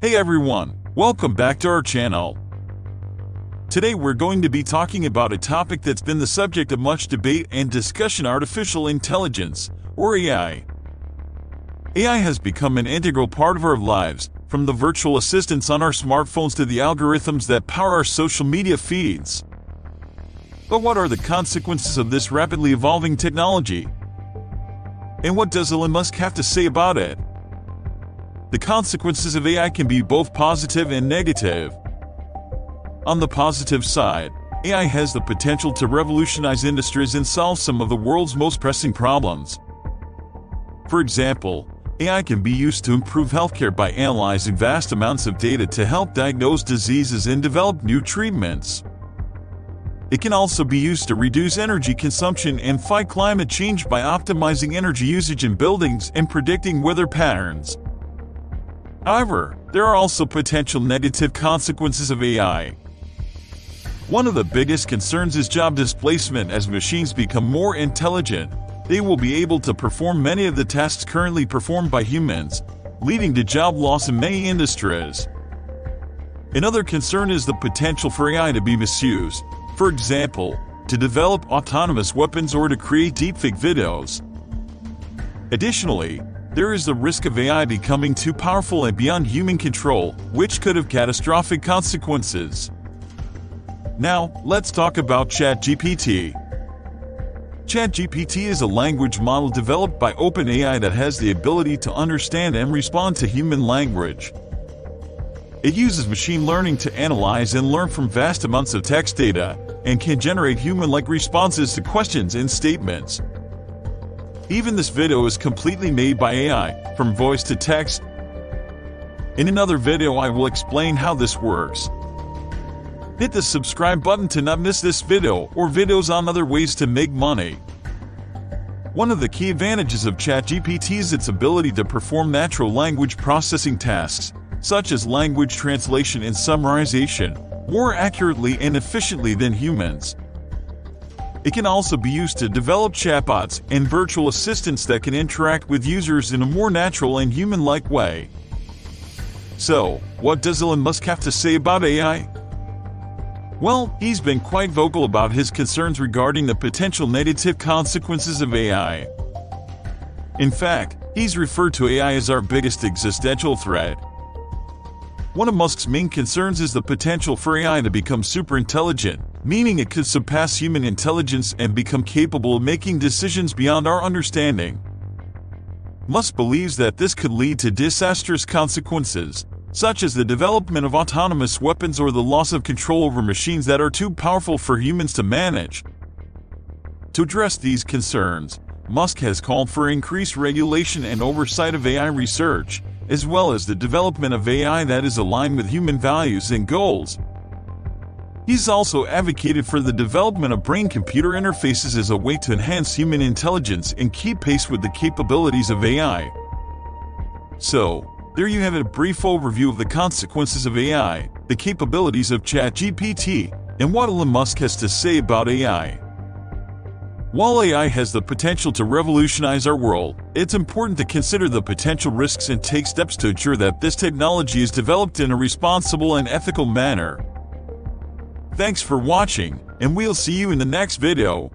Hey everyone, welcome back to our channel. Today we're going to be talking about a topic that's been the subject of much debate and discussion: artificial intelligence, or AI. AI has become an integral part of our lives, from the virtual assistants on our smartphones to the algorithms that power our social media feeds. But what are the consequences of this rapidly evolving technology? And what does Elon Musk have to say about it? The consequences of AI can be both positive and negative. On the positive side, AI has the potential to revolutionize industries and solve some of the world's most pressing problems. For example, AI can be used to improve healthcare by analyzing vast amounts of data to help diagnose diseases and develop new treatments. It can also be used to reduce energy consumption and fight climate change by optimizing energy usage in buildings and predicting weather patterns. However, there are also potential negative consequences of AI. One of the biggest concerns is job displacement. As machines become more intelligent, they will be able to perform many of the tasks currently performed by humans, leading to job loss in many industries. Another concern is the potential for AI to be misused, for example, to develop autonomous weapons or to create deepfake videos. Additionally, there is the risk of AI becoming too powerful and beyond human control, which could have catastrophic consequences. Now, let's talk about ChatGPT. ChatGPT is a language model developed by OpenAI that has the ability to understand and respond to human language. It uses machine learning to analyze and learn from vast amounts of text data, and can generate human-like responses to questions and statements. Even this video is completely made by AI, from voice to text. In another video I will explain how this works. Hit the subscribe button to not miss this video or videos on other ways to make money. One of the key advantages of ChatGPT is its ability to perform natural language processing tasks, such as language translation and summarization, more accurately and efficiently than humans. It can also be used to develop chatbots and virtual assistants that can interact with users in a more natural and human-like way. So, what does Elon Musk have to say about AI? Well, he's been quite vocal about his concerns regarding the potential negative consequences of AI. In fact, he's referred to AI as our biggest existential threat. One of Musk's main concerns is the potential for AI to become superintelligent, meaning it could surpass human intelligence and become capable of making decisions beyond our understanding. Musk believes that this could lead to disastrous consequences, such as the development of autonomous weapons or the loss of control over machines that are too powerful for humans to manage. To address these concerns, Musk has called for increased regulation and oversight of AI research, as well as the development of AI that is aligned with human values and goals. He's also advocated for the development of brain-computer interfaces as a way to enhance human intelligence and keep pace with the capabilities of AI. So, there you have it, a brief overview of the consequences of AI, the capabilities of ChatGPT, and what Elon Musk has to say about AI. While AI has the potential to revolutionize our world, it's important to consider the potential risks and take steps to ensure that this technology is developed in a responsible and ethical manner. Thanks for watching, and we'll see you in the next video.